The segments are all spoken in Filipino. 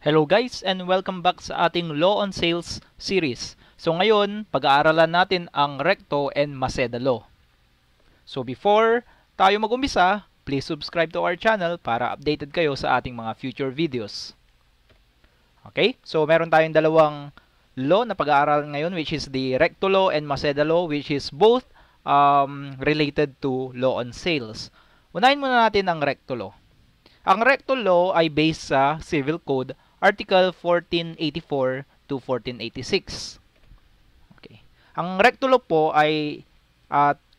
Hello guys and welcome back sa ating Law on Sales series. So ngayon, pag-aaralan natin ang Recto and Maceda Law. So before tayo mag-umpisa, please subscribe to our channel para updated kayo sa ating mga future videos. Okay? So meron tayong dalawang law na pag-aaralan ngayon, which is the Recto Law and Maceda Law, which is both related to Law on Sales. Unahin muna natin ang Recto Law. Ang Recto Law ay based sa Civil Code Article 1484 to 1486. Okay. Ang Recto Law po ay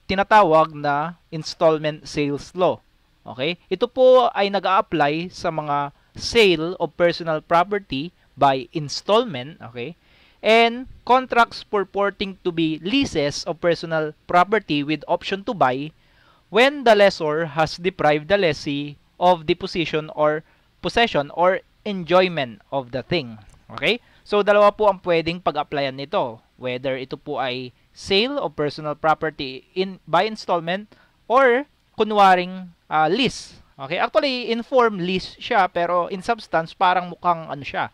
tinatawag na Installment Sales Law. Okay? Ito po ay nag-a-apply sa mga sale of personal property by installment, okay? And contracts purporting to be leases of personal property with option to buy when the lessor has deprived the lessee of the possession or enjoyment of the thing. Okay? So, dalawa po ang pwedeng pag-applyan nito. Whether ito po ay sale of personal property by installment or kunwaring lease. Okay? Actually, in form lease siya, pero in substance parang mukhang ano siya,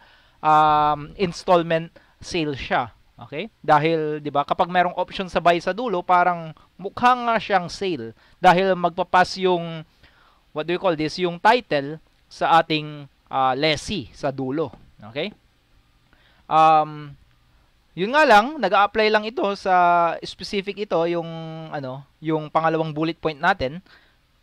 installment sale siya. Okay? Dahil, 'di ba, kapag merong option sa buy sa dulo, parang mukhang siyang sale dahil magpapas yung what do you call this, yung title sa ating lessee sa dulo. Okay? Yun nga lang, nag-a-apply lang ito sa specific ito, yung yung pangalawang bullet point natin.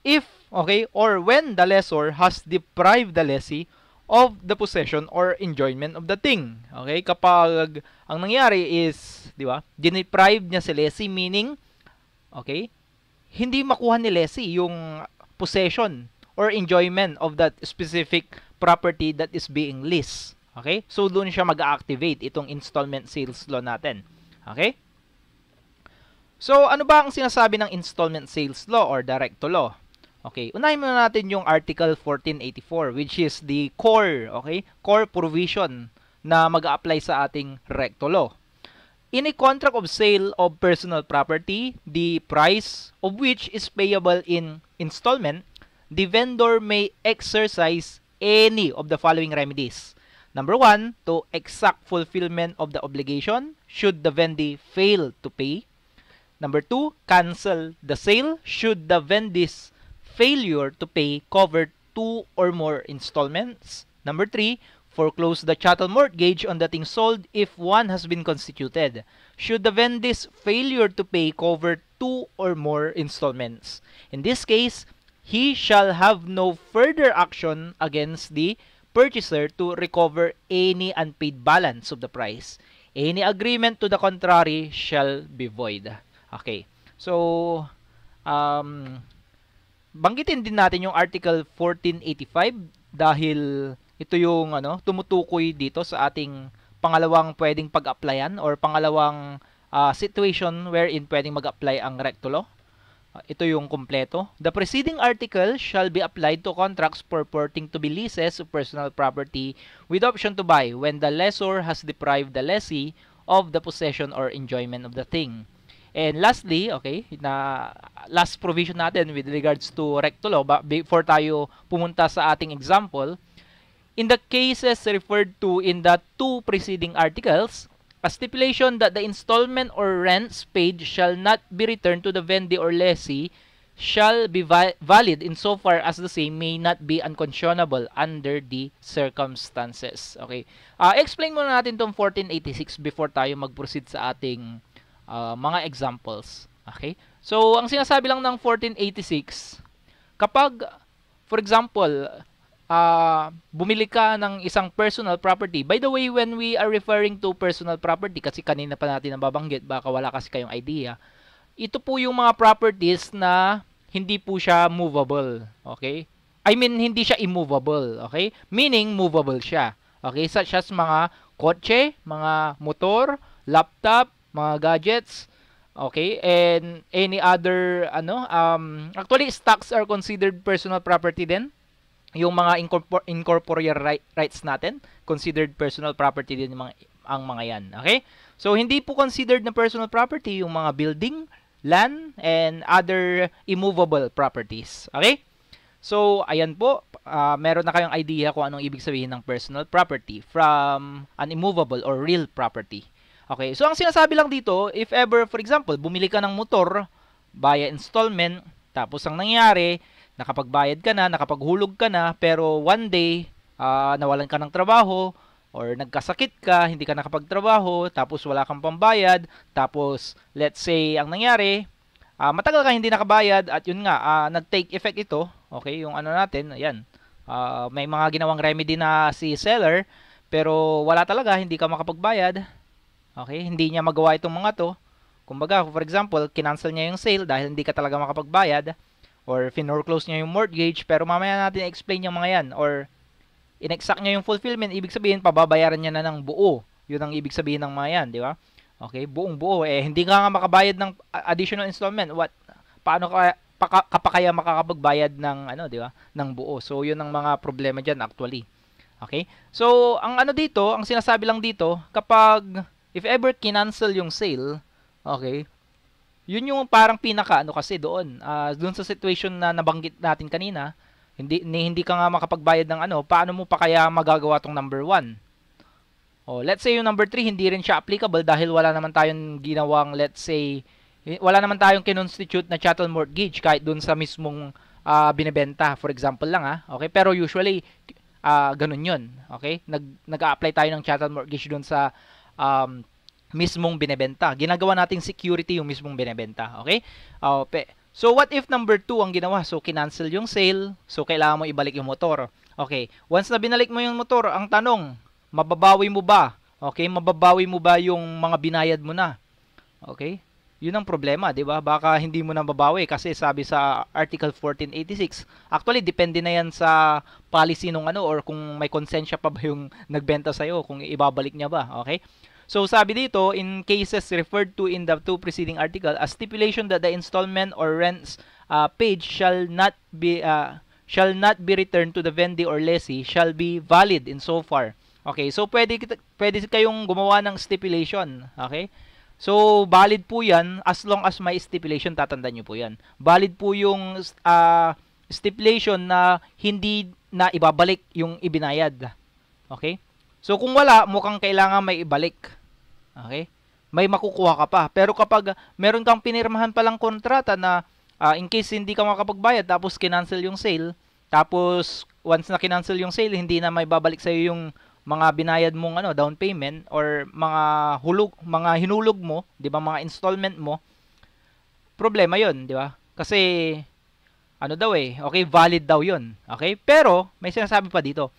If, okay, or when the lessor has deprived the lessee of the possession or enjoyment of the thing. Okay? Kapag ang nangyari is, di ba, deprive niya si lessee, meaning, okay, hindi makuha ni lessee yung possession or enjoyment of that specific property that is being leased. Okay? So, doon siya mag-activate itong installment sales law natin. Okay? So, ano ba ang sinasabi ng installment sales law or the Recto law? Okay, unahin muna natin yung Article 1484, which is the core, okay? Core provision na mag-a-apply sa ating Recto law. In a contract of sale of personal property, the price of which is payable in installment, the vendor may exercise any of the following remedies. Number 1, to exact fulfillment of the obligation should the vendee fail to pay. Number 2, cancel the sale should the vendee's failure to pay cover 2 or more installments. Number 3, foreclose the chattel mortgage on the thing sold if one has been constituted. Should the vendee's failure to pay cover 2 or more installments. In this case, he shall have no further action against the purchaser to recover any unpaid balance of the price. Any agreement to the contrary shall be void. Okay. So, banggitin din natin yung Article 1485 dahil ito yung tumutukoy dito sa ating pangalawang pwedeng pag-applyan or pangalawang situation wherein pwedeng mag-apply ang Recto law. Ito yung kompleto. The preceding article shall be applied to contracts purporting to be leases of personal property with option to buy when the lessor has deprived the lessee of the possession or enjoyment of the thing. And lastly, okay, na last provision natin with regards to Recto law, before tayo pumunta sa ating example, in the cases referred to in the two preceding articles, a stipulation that the installment or rents paid shall not be returned to the vendee or lessee shall be valid insofar as the same may not be unconscionable under the circumstances. Okay. Explain muna natin tong 1486 before tayo mag-proceed sa ating mga examples. Okay? So, ang sinasabi lang ng 1486, kapag, for example, bumili ka ng isang personal property. By the way, when we are referring to personal property, kasi kanina pa natin nababanggit, baka wala kasi kayong idea, ito po yung mga properties na hindi po siya movable. Okay? I mean, hindi siya immovable. Okay? Meaning, movable siya. Okay? Such as mga kotse, mga motor, laptop, mga gadgets, okay, and any other actually stocks are considered personal property din. Yung mga incorporeal rights natin considered personal property din ang mga yan. Okay? So hindi po considered na personal property yung mga building, land, and other immovable properties. Okay? So, ayan po, meron na kayong idea kung anong ibig sabihin ng personal property from an immovable or real property. Okay, so ang sinasabi lang dito, if ever, for example, bumili ka ng motor via installment, tapos ang nangyari, nakapagbayad ka na, nakapaghulog ka na, pero one day, nawalan ka ng trabaho, or nagkasakit ka, hindi ka nakapagtrabaho, tapos wala kang pambayad, tapos let's say ang nangyari, matagal ka hindi nakabayad at yun nga, nag-take effect ito, okay, yung ano natin, ayan, may mga ginawang remedy na si seller, pero wala talaga, hindi ka makapagbayad, okay, hindi niya magawa itong mga to, kumbaga, for example, kinancel niya yung sale dahil hindi ka talaga makapagbayad, or finorclose niya yung mortgage, pero mamaya natin explain yung mga yan, or inexact niya yung fulfillment, ibig sabihin, pababayaran niya na ng buo. Yun ang ibig sabihin ng mga yan, di ba? Okay, buong buo. Hindi ka nga makabayad ng additional installment. Paano ka pa kaya makakapagbayad ng, di ba? Ng buo. So, yun ang mga problema dyan, actually. Okay? So, ang dito, ang sinasabi lang dito, kapag, if ever kinancel yung sale, okay, yun yung parang pinaka, kasi doon. Doon sa situation na nabanggit natin kanina, hindi ka nga makapagbayad ng paano mo pa kaya magagawa tong number 1? Let's say yung number 3, hindi rin siya applicable dahil wala naman tayong ginawang, let's say, wala naman tayong kinonstitute na chattel mortgage kahit dun sa mismong binebenta, for example lang okay? Pero usually, ganun yun, okay? Nag-a-apply tayo ng chattel mortgage dun sa mismong binebenta. Ginagawa nating security yung mismong binebenta, okay? So, what if number 2 ang ginawa? So, kinancel yung sale. So, kailangan mo ibalik yung motor. Okay. Once na binalik mo yung motor, ang tanong, mababawi mo ba? Okay. Mababawi mo ba yung mga binayad mo na? Okay. Yun ang problema, di ba? Baka hindi mo na mababawi kasi sabi sa Article 1486, actually, depende na yan sa policy nung or kung may konsensya pa ba yung nagbenta sa'yo, kung ibabalik niya ba. Okay. So, sabi dito, in cases referred to in the two preceding article, a stipulation that the installment or rents paid shall not be returned to the vendee or lessee shall be valid in so far. Okay, so pwede kayong gumawa ng stipulation. Okay? So, valid po yan as long as may stipulation, tatandaan nyo po yan. Valid po yung stipulation na hindi na ibabalik yung ibinayad. Okay? So, kung wala, mukhang kailangan may ibalik. Okay? May makukuha ka pa. Pero kapag meron kang pinirmahan palang kontrata na in case hindi ka makapagbayad tapos kinancel yung sale, tapos once na kinancel yung sale, hindi na may babalik sa'yo yung mga binayad mong down payment or mga hinulog mo, 'di ba, mga installment mo. Problema 'yon, 'di ba? Kasi okay, valid daw 'yon. Okay? Pero may sinasabi pa dito.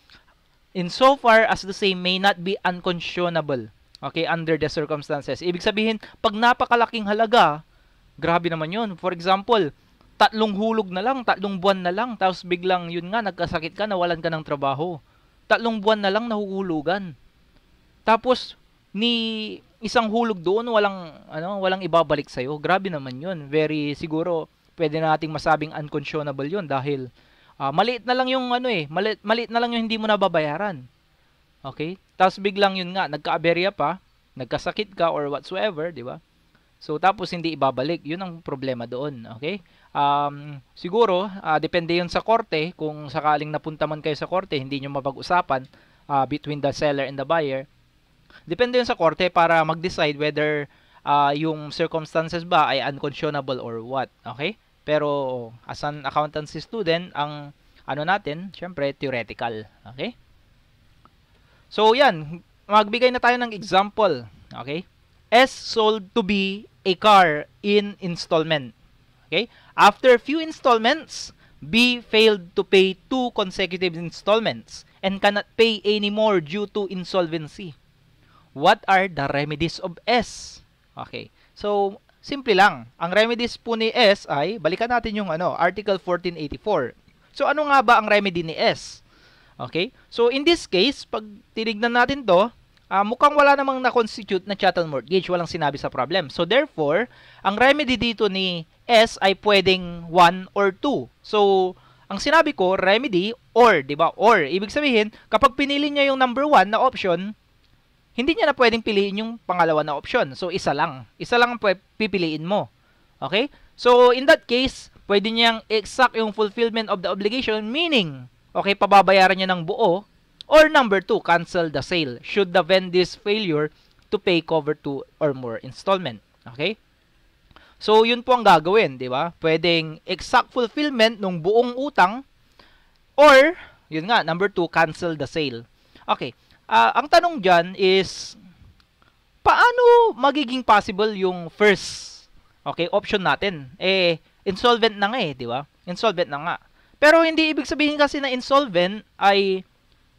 In so far as the same may not be unconscionable. Okay, under the circumstances. Ibig sabihin, pag napakalaking halaga, grabe naman yun. For example, 3 hulog na lang, 3 buwan na lang, tapos biglang yun nga, nagkasakit ka, nawalan ka ng trabaho. 3 buwan na lang nahuhulugan. Tapos, ni isang hulog doon, walang ibabalik sa'yo. Grabe naman yun. Very siguro, pwede nating masabing unconscionable yun dahil maliit na lang yung maliit na lang yung hindi mo nababayaran. Okay? Tapos biglang yun nga, nagka-aberya pa, nagkasakit ka or whatsoever, di ba? So, tapos hindi ibabalik. Yun ang problema doon. Okay? Siguro, depende yun sa korte. Kung sakaling napunta man kayo sa korte, hindi nyo mapag-usapan between the seller and the buyer. Depende yun sa korte para mag-decide whether yung circumstances ba ay unconscionable or what. Okay? Pero, as an accountancy student, ang natin, syempre, theoretical. Okay? So, yan. Magbigay na tayo ng example. Okay? S sold to B a car in installment. Okay? After few installments, B failed to pay 2 consecutive installments and cannot pay any more due to insolvency. What are the remedies of S? Okay. So, simple lang. Ang remedies po ni S ay, balikan natin yung Article 1484. So, ano nga ba ang remedy ni S? Okay? So, in this case, pag tinignan natin to, mukhang wala namang na-constitute na chattel mortgage. Walang sinabi sa problem. So, therefore, ang remedy dito ni S ay pwedeng 1 or 2. So, ang sinabi ko, remedy or, di ba? Or, ibig sabihin, kapag pinili niya yung number 1 na option, hindi niya na pwedeng piliin yung pangalawa na option. So, isa lang. Isa lang ang pipiliin mo. Okay? So, in that case, pwede niyang exact yung fulfillment of the obligation, meaning, okay, pababayaran niya ng buo. Or number 2, cancel the sale should the vendee's failure to pay cover 2 or more installment. Okay? So, yun po ang gagawin, di ba? Pwedeng exact fulfillment ng buong utang or, yun nga, number 2, cancel the sale. Okay. Ang tanong dyan is, paano magiging possible yung first, okay, option natin? Insolvent na nga di ba? Insolvent na nga. Pero hindi ibig sabihin kasi na insolvent ay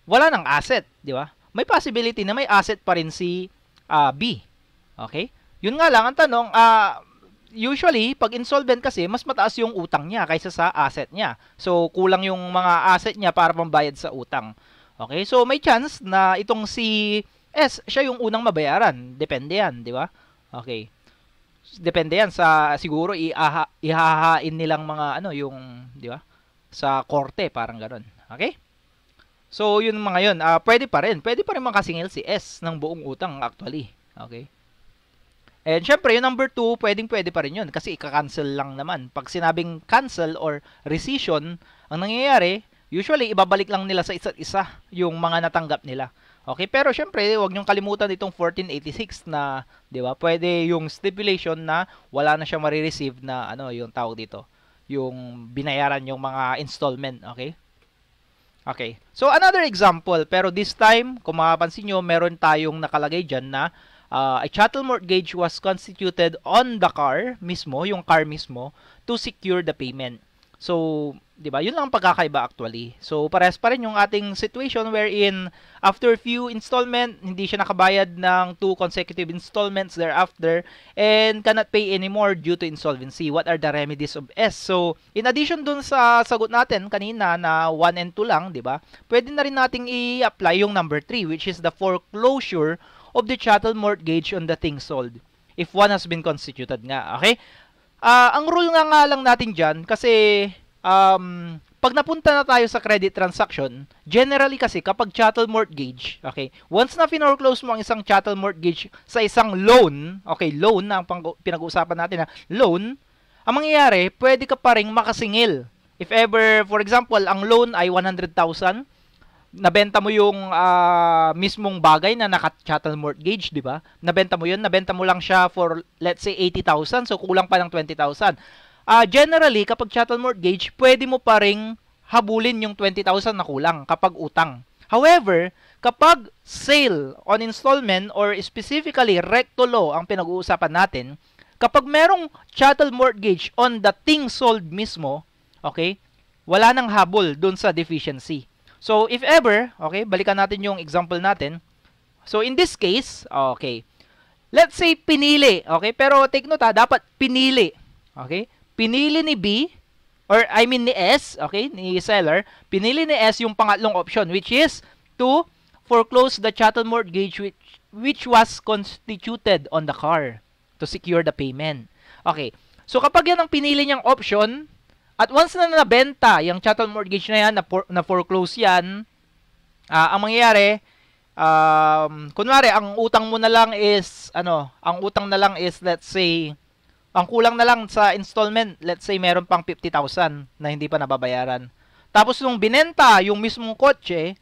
wala ng asset, di ba? May possibility na may asset pa rin si B. Okay? Yun nga lang ang tanong, usually pag insolvent kasi mas mataas yung utang niya kaysa sa asset niya. So kulang yung mga asset niya para pambayad sa utang. Okay? So may chance na itong si S siya yung unang mabayaran. Depende yan, di ba? Okay. Depende yan sa siguro ihahain nilang mga yung, di ba? Sa korte, parang ganoon. Okay? So, yun mga yun. Pwede pa rin makasingil si S ng buong utang actually. Okay? And syempre, yung number 2, pwede pa rin yun kasi ika-cancel lang naman. Pag sinabing cancel or rescission, ang nangyayari, usually, ibabalik lang nila sa isa't isa yung mga natanggap nila. Okay? Pero syempre, huwag niyong kalimutan itong 1486 na, di ba, pwede yung stipulation na wala na siya marireceive na, yung tawag dito, yung binayaran yung mga installment. Okay? Okay. So, another example, pero this time, kung makapansin nyo, meron tayong nakalagay dyan na a chattel mortgage was constituted on the car mismo, yung car mismo, to secure the payment. So, di ba, yun lang ang pagkakaiba actually. So, parehas pa rin yung ating situation wherein after few installment, hindi siya nakabayad ng 2 consecutive installments thereafter and cannot pay anymore due to insolvency. What are the remedies of S? So, in addition dun sa sagot natin kanina na 1 and 2 lang, di ba? Pwede na rin nating i-apply yung number 3 which is the foreclosure of the chattel mortgage on the thing sold if one has been constituted nga. Okay? Ang rule nga lang natin dyan, kasi pag napunta na tayo sa credit transaction, generally kasi kapag chattel mortgage, okay, once na finorclose mo ang isang chattel mortgage sa isang loan, okay, loan na ang pinag-uusapan natin na loan, ang mangyayari, pwede ka pa rin makasingil. If ever, for example, ang loan ay 100,000, nabenta mo yung mismong bagay na naka-chattel mortgage, di ba? Nabenta mo yun, nabenta mo lang siya for, let's say, 80,000, so kulang pa ng 20,000. Generally, kapag chattel mortgage, pwede mo pa ring habulin yung 20,000 na kulang kapag utang. However, kapag sale on installment or specifically recto law ang pinag-uusapan natin, kapag merong chattel mortgage on the thing sold mismo, okay, wala nang habol dun sa deficiency. So, if ever, okay, balikan natin yung example natin. So, in this case, okay, let's say pinili, okay, pero take note dapat pinili, okay, pinili ni B, or I mean ni S, okay, ni seller, pinili ni S yung pangatlong option, which is to foreclose the chattel mortgage which was constituted on the car to secure the payment. Okay, so kapag yan ang pinili niyang option, at once na nabenta yung chattel mortgage na yan, na foreclose yan, ang mangyayari, kunwari, ang utang mo na lang is, let's say, ang kulang na lang sa installment, let's say, meron pang 50,000 na hindi pa nababayaran. Tapos, nung binenta yung mismong kotse,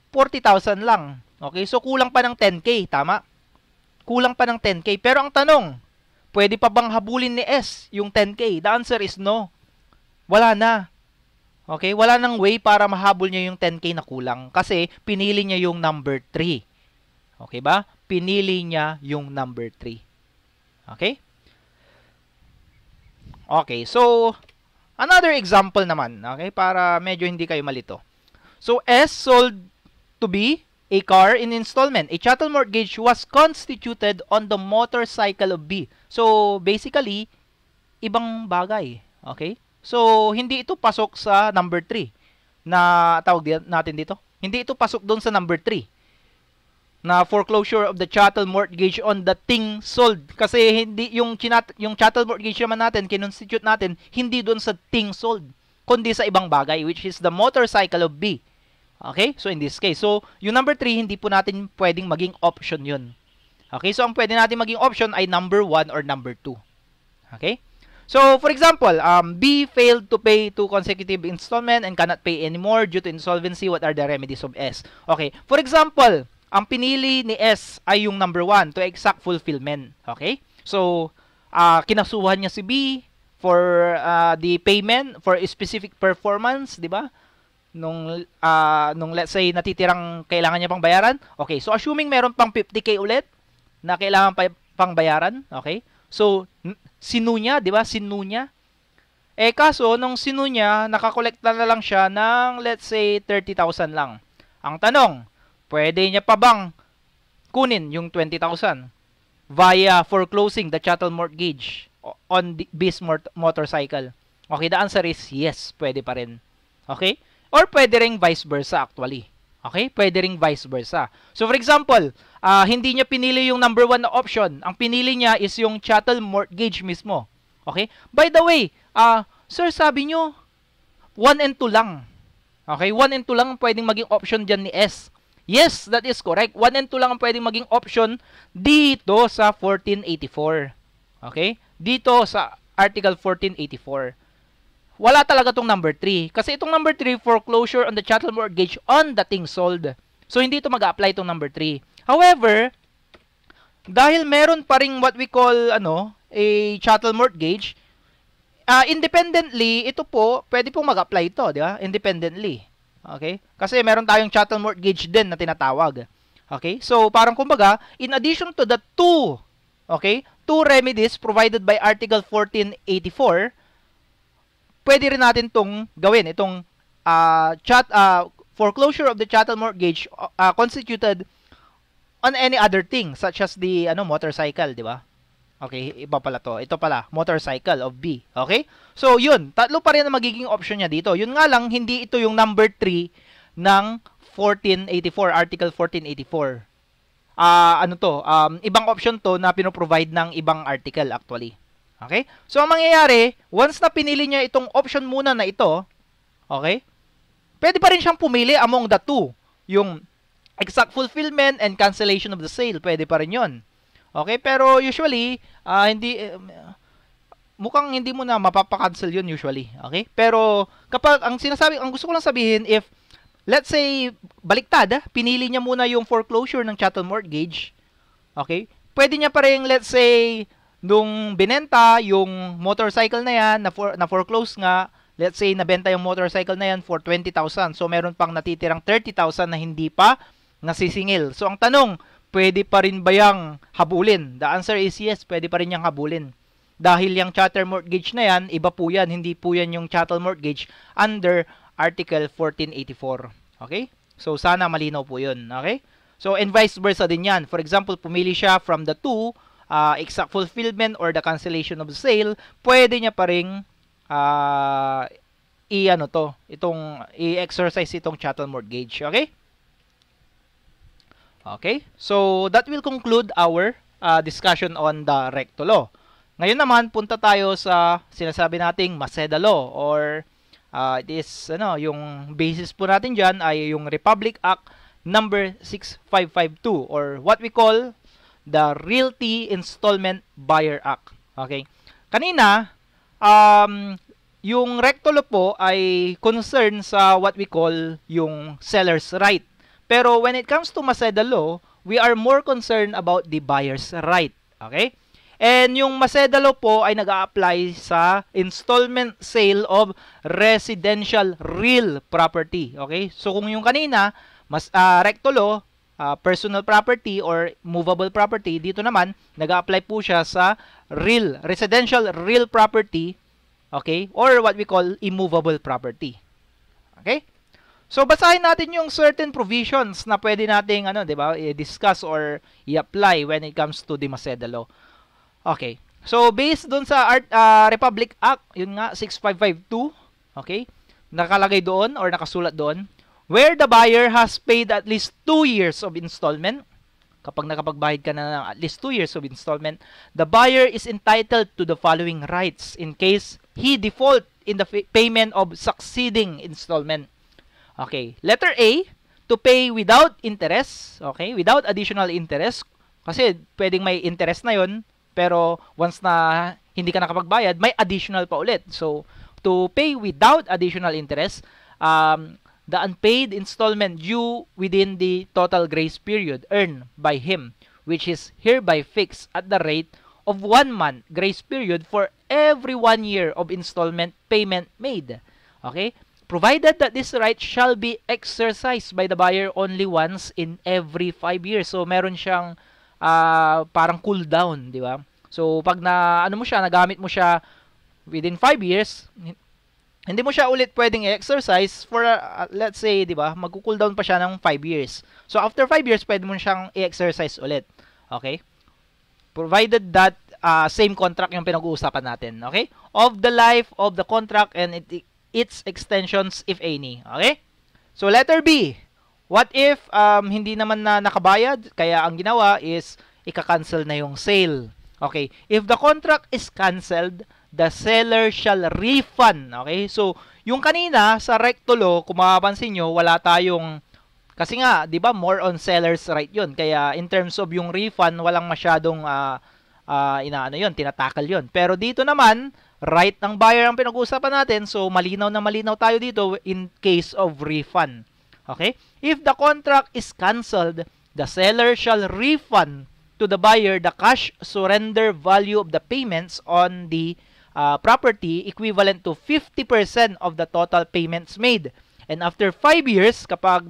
40,000 lang. Okay? So, kulang pa ng 10K, tama? Kulang pa ng 10K. Pero ang tanong, pwede pa bang habulin ni S yung 10K? The answer is no. Wala na. Okay? Wala nang way para mahabol niya yung 10K na kulang kasi pinili niya yung number 3. Okay ba? Pinili niya yung number 3. Okay? Okay, so another example naman, okay, para medyo hindi kayo malito. So S sold to B a car in installment. A chattel mortgage was constituted on the motorcycle of B. So basically, ibang bagay. Okay? So, hindi ito pasok sa number 3 na tawag natin dito. Hindi ito pasok doon sa number 3 na foreclosure of the chattel mortgage on the thing sold. Kasi hindi yung chattel mortgage naman natin, kinonstitute natin, hindi doon sa thing sold, kundi sa ibang bagay, which is the motorcycle of B. Okay? So, in this case. So, yung number 3, hindi po natin pwedeng maging option yun. Okay? So, ang pwede natin maging option ay number 1 or number 2. Okay? So, for example, B failed to pay 2 consecutive installment and cannot pay anymore due to insolvency. What are the remedies of S? Okay. For example, ang pinili ni S ay yung number 1 to exact fulfillment. Okay? So, kinasuhan niya si B for the payment for a specific performance, di ba? Nung let's say natitirang kailangan niya pang bayaran. Okay. So, assuming meron pang 50K ulit na kailangan pang bayaran. Okay? So, sinu niya, di ba? Sinu niya. Kaso, nung sinu niya, nakakolekta na lang siya ng, let's say, 30,000 lang. Ang tanong, pwede niya pa bang kunin yung 20,000 via foreclosing the chattel mortgage on this motorcycle? Okay, the answer is yes, pwede pa rin. Okay? Or pwede ring vice versa actually. Okay? Pwede ring vice versa. So, for example, hindi niya pinili yung number 1 na option. Ang pinili niya is yung chattel mortgage mismo. Okay? By the way, sir, sabi nyo, 1 and 2 lang. Okay? 1 and 2 lang ang pwedeng maging option dyan ni S. Yes, that is correct. 1 and 2 lang ang pwedeng maging option dito sa 1484. Okay? Dito sa Article 1484. Wala talaga tong number 3. Kasi itong number 3, foreclosure on the chattel mortgage on the thing sold. So, hindi ito mag-apply itong number 3. However, dahil meron pa ring what we call, a chattel mortgage, independently, ito po, pwede pong mag-apply ito, di ba? Independently. Okay? Kasi meron tayong chattel mortgage din na tinatawag. Okay? So, parang kumbaga, in addition to the two remedies provided by Article 1484, pwede rin natin itong gawin, itong foreclosure of the chattel mortgage constituted on any other thing, such as the motorcycle, di ba? Okay, iba pala to. Ito pala, motorcycle of B. Okay? So, yun. Tatlo pa rin ang magiging option niya dito. Yun nga lang, hindi ito yung number 3 ng 1484, Article 1484. Ibang option to na pinoprovide ng ibang article actually. Okay? So, ang mangyayari, once na pinili niya itong option muna na ito, okay, pwede pa rin siyang pumili among the two. Yung exact fulfillment and cancellation of the sale, pwede pa rin yun. Okay? Pero usually, mukhang hindi mo na mapapakancel yun usually. Okay? Pero, kapag, ang gusto ko lang sabihin, if, let's say, baliktad, pinili niya muna yung foreclosure ng chattel mortgage, okay, pwede niya pa rin, let's say, nung binenta yung motorcycle na yan, na foreclose nga, let's say, nabenta yung motorcycle na yan for 20,000. So, meron pang natitirang 30,000 na hindi pa nasisingil. So, ang tanong, pwede pa rin ba yang habulin? The answer is yes, pwede pa rin yang habulin. Dahil yung chattel mortgage na yan, iba po yan, hindi po yan yung chattel mortgage under Article 1484. Okay? So, sana malinaw po yun. Okay? So, and vice versa din yan. For example, pumili siya from the two, exact fulfillment or the cancellation of sale, pwede niya pa ring i-exercise itong chattel mortgage. Okay? Okay? So, that will conclude our discussion on the recto law. Ngayon naman, punta tayo sa sinasabi nating Maseda law or it is, yung basis po natin dyan ay yung Republic Act number 6552 or what we call the Realty Installment Buyer Act. Okay? Kanina, yung recto law po ay concern sa what we call yung seller's right. Pero when it comes to Maseda law, we are more concerned about the buyer's right. Okay? And yung Maseda law po ay nag-a-apply sa installment sale of residential real property. Okay? So kung yung kanina, recto law, personal property or movable property, dito naman, nag-a-apply po siya sa residential real property, okay? Or what we call immovable property. Okay? So, basahin natin yung certain provisions na pwede nating, di ba, i-discuss or i-apply when it comes to the Maseda law. Okay. So, based dun sa Republic Act, yun nga, 6552, okay? Nakalagay doon or nakasulat doon, where the buyer has paid at least 2 years of installment, kapag nakapagbayad ka na ng at least 2 years of installment, the buyer is entitled to the following rights in case he default in the payment of succeeding installment. Okay. Letter A, to pay without interest, okay, without additional interest, kasi pwedeng may interest na yon, pero once na hindi ka nakapagbayad, may additional pa ulit. So, to pay without additional interest, the unpaid installment due within the total grace period earned by him, which is hereby fixed at the rate of 1 month grace period for every 1 year of installment payment made. Okay? Provided that this right shall be exercised by the buyer only once in every 5 years. So, meron siyang parang cool down, di ba? So, pag nagamit mo siya within 5 years, hindi mo siya ulit pwedeng i-exercise for, let's say, di ba, mag-cool down pa siya ng 5 years. So, after 5 years, pwede mo siyang i-exercise ulit. Okay? Provided that same contract yung pinag-uusapan natin. Okay? Of the life of the contract and its extensions, if any. Okay? So, letter B. What if hindi naman na nakabayad, kaya ang ginawa is ika-cancel na yung sale. Okay? If the contract is canceled, the seller shall refund. Okay? So, yung kanina sa recto law, kung mapapansin nyo, wala tayong, kasi nga, di ba, more on seller's right yun. Kaya, in terms of yung refund, walang masyadong, tinatakal yun. Pero dito naman, right ng buyer ang pinag-uusapan natin. So, malinaw na malinaw tayo dito in case of refund. Okay? If the contract is canceled, the seller shall refund to the buyer the cash surrender value of the payments on the property equivalent to 50% of the total payments made. And after 5 years, kapag,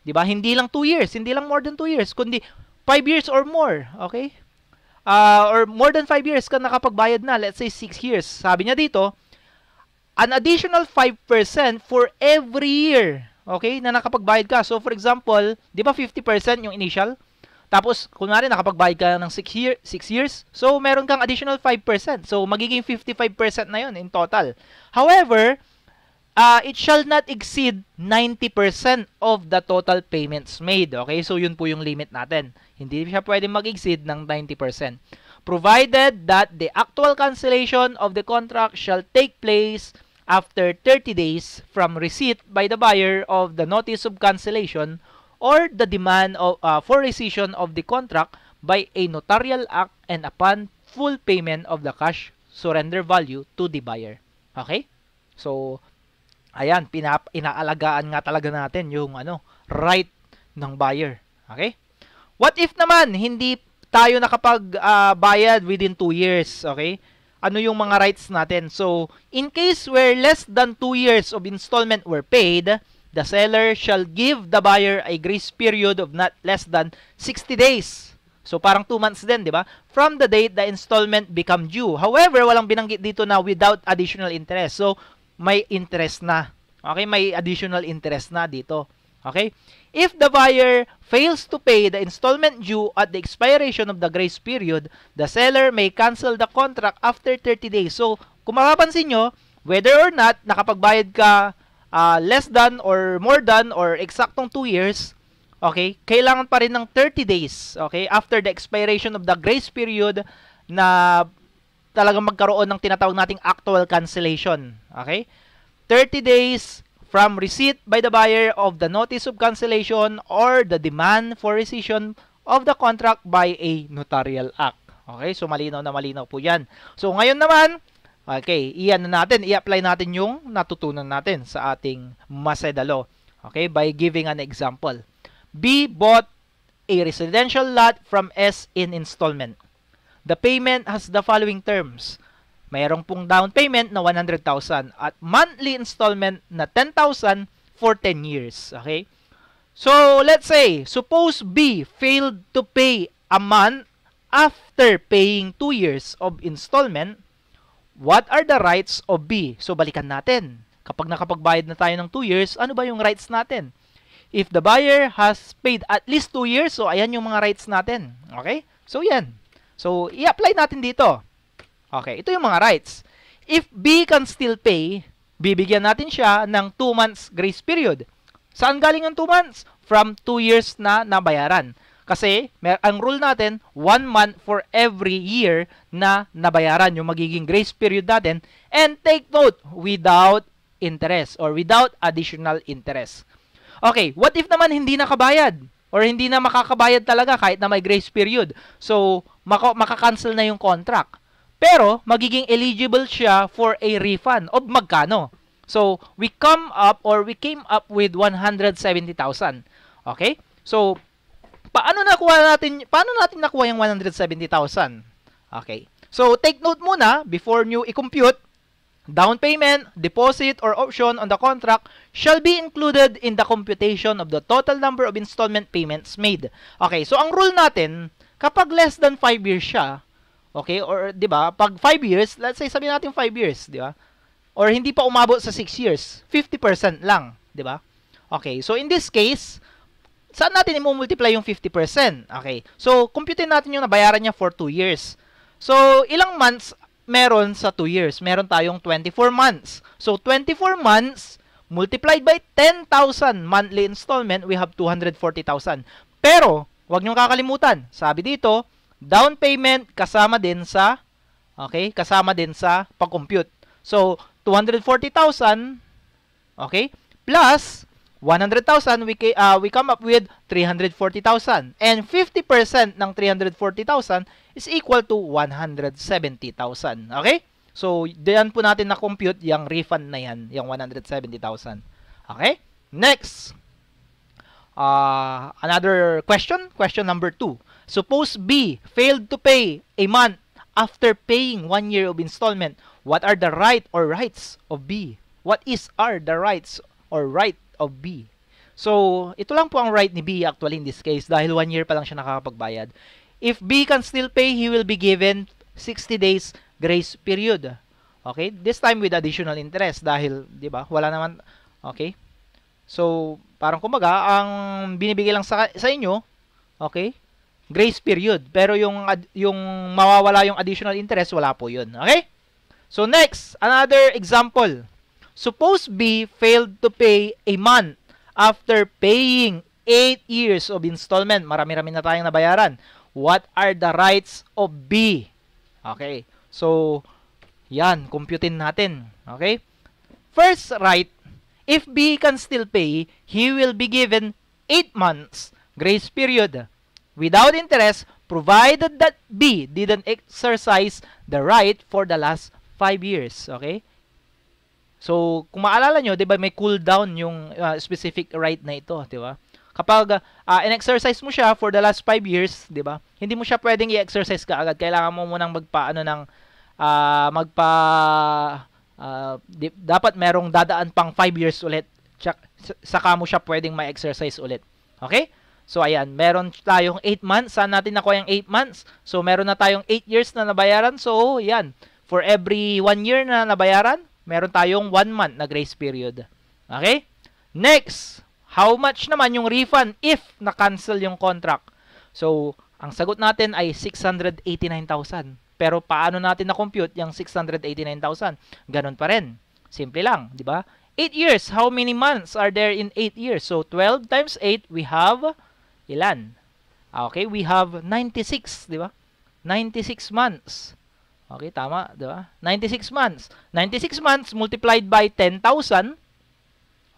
di ba, hindi lang 2 years, hindi lang more than 2 years, kundi 5 years or more, okay? Or more than 5 years ka nakapagbayad na, let's say 6 years. Sabi niya dito, an additional 5% for every year, okay, na nakapagbayad ka. So, for example, di ba 50% yung initial? Tapos, kunwari, nakapagbayad ka ng 6 years, so meron kang additional 5%. So, magiging 55% na yun in total. However, it shall not exceed 90% of the total payments made. Okay, so yun po yung limit natin. Hindi siya pwede mag-exceed ng 90%. Provided that the actual cancellation of the contract shall take place after 30 days from receipt by the buyer of the notice of cancellation or the demand of, for rescission of the contract by a notarial act and upon full payment of the cash surrender value to the buyer. Okay? So, ayan, inaalagaan nga talaga natin yung right ng buyer. Okay? What if naman hindi tayo nakapagbayad within 2 years? Okay? Ano yung mga rights natin? So, in case where less than 2 years of installment were paid, the seller shall give the buyer a grace period of not less than 60 days. So, parang 2 months din, di ba? From the date the installment become due. However, walang binanggit dito na without additional interest. So, may interest na. Okay? May additional interest na dito. Okay? If the buyer fails to pay the installment due at the expiration of the grace period, the seller may cancel the contract after 30 days. So, kung mapapansin nyo, whether or not nakapagbayad ka less than or more than or eksaktong 2 years, okay, kailangan pa rin ng 30 days, okay, after the expiration of the grace period na talagang magkaroon ng tinatawag nating actual cancellation, okay? 30 days from receipt by the buyer of the notice of cancellation or the demand for rescission of the contract by a notarial act. Okay, so malinaw na malinaw po yan. So ngayon naman, okay, i-apply natin yung natutunan natin sa ating Maseda Law. Okay, by giving an example. B bought a residential lot from S in installment. The payment has the following terms. Mayroong pong down payment na 100,000 at monthly installment na 10,000 for 10 years. Okay? So, let's say, suppose B failed to pay a month after paying 2 years of installment. What are the rights of B? So, balikan natin. Kapag nakapagbayad na tayo ng 2 years, ano ba yung rights natin? If the buyer has paid at least 2 years, so ayan yung mga rights natin. Okay? So, yan. So, i-apply natin dito. Okay, ito yung mga rights. If B can still pay, bibigyan natin siya ng 2 months grace period. Saan galing ang 2 months? From 2 years na nabayaran. Kasi, ang rule natin, 1 month for every year na nabayaran yung magiging grace period natin. And take note, without interest or without additional interest. Okay, what if naman hindi nakabayad? Or hindi na makakabayad talaga kahit na may grace period? So, makakancel na yung contract. Pero, magiging eligible siya for a refund of magkano? So, we came up with 170,000. Okay? So, paano natin nakuha yung 170,000? Okay. So, take note muna before nyo i-compute. Down payment, deposit, or option on the contract shall be included in the computation of the total number of installment payments made. Okay, so ang rule natin, kapag less than 5 years siya, okay, or 'di ba, pag 5 years, let's say sabihin natin 5 years, 'di ba? Or hindi pa umabot sa 6 years, 50% lang, 'di ba? Okay, so in this case, saan natin i-multiply yung 50%? Okay, so computein natin yung nabayaran niya for 2 years. So, ilang months meron sa 2 years? Meron tayong 24 months. So, 24 months multiplied by 10,000 monthly installment, we have 240,000. Pero, wag niyong kakalimutan, sabi dito, down payment kasama din sa pag-compute. So, 240,000, okay, plus 100,000, we come up with 340,000. And 50% ng 340,000 is equal to 170,000. Okay? So, diyan po natin na-compute yung refund na yan, yung 170,000. Okay? Next. Another question. Question number 2. Suppose B failed to pay a month after paying 1 year of installment. What are the rights of B? What are the rights or right of B? So, ito lang po ang right ni B actually in this case dahil 1 year pa lang siya nakakapagbayad. If B can still pay, he will be given 60 days grace period. Okay? This time with additional interest dahil, 'di ba? Wala naman, okay? So, parang kumbaga, ang binibigay lang sa inyo, okay? Grace period. Pero yung mawawala yung additional interest, wala po 'yun. Okay? So, next, another example. Suppose B failed to pay a month after paying 8 years of installment. Marami-rami na tayong nabayaran. What are the rights of B? Okay. So, yan. Computein natin. Okay. First right, if B can still pay, he will be given 8 months grace period without interest provided that B didn't exercise the right for the last 5 years. Okay. So, kung maalala nyo, di ba, may cool down yung specific right na ito, di ba? Kapag in-exercise mo siya for the last 5 years, di ba? Hindi mo siya pwedeng i-exercise kaagad. Kailangan mo munang dapat merong dadaan pang 5 years ulit. Saka mo siya pwedeng ma-exercise ulit. Okay? So, ayan. Meron tayong 8 months. Saan natin nakuha yung 8 months? So, meron na tayong 8 years na nabayaran. So, ayan. For every 1 year na nabayaran, meron tayong 1 month na grace period. Okay? Next, how much naman yung refund if na-cancel yung contract? So, ang sagot natin ay 689,000. Pero paano natin na-compute yung 689,000? Ganun pa rin. Simple lang, di ba? 8 years, how many months are there in 8 years? So, 12 times 8, we have ilan? Okay, we have 96, di ba? 96 months. Okay, tama, di ba? 96 months. 96 months multiplied by 10,000.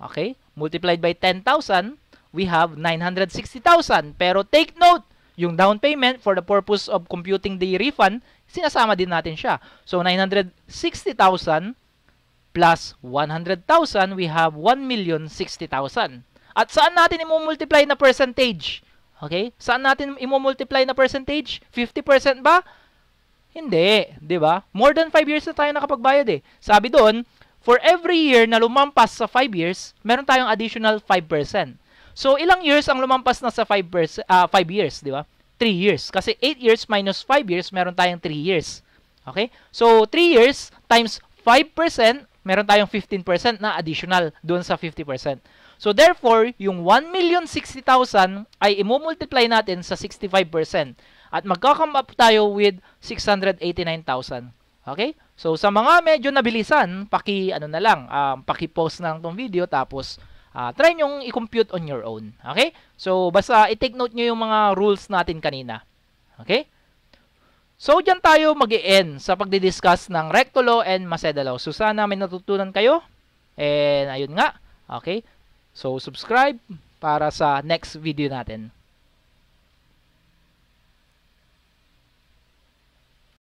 Okay, multiplied by 10,000, we have 960,000. Pero take note, yung down payment for the purpose of computing the refund, sinasama din natin siya. So, 960,000 plus 100,000, we have 1,060,000. At saan natin i-multiply na percentage? Okay, saan natin i-multiply na percentage? 50% ba? Hindi, 'di ba? More than 5 years na tayo nakapagbayad eh. Sabi doon, for every year na lumampas sa 5 years, meron tayong additional 5%. So, ilang years ang lumampas na sa 5 years, 'di ba? 3 years. Kasi 8 years minus 5 years, meron tayong 3 years. Okay? So, 3 years times 5%, meron tayong 15% na additional doon sa 50%. So, therefore, yung 1,060,000 ay i-multiply natin sa 65%. At magka-come up tayo with 689,000. Okay? So, sa mga medyo nabilisan, paki-post na lang tong video tapos try nyong i-compute on your own. Okay? So, basta i-take note nyo yung mga rules natin kanina. Okay? So, dyan tayo mag-i-end sa pagdi-discuss ng Recto Law and Maseda Law. So, sana may natutunan kayo. And, ayun nga. Okay? So, subscribe para sa next video natin.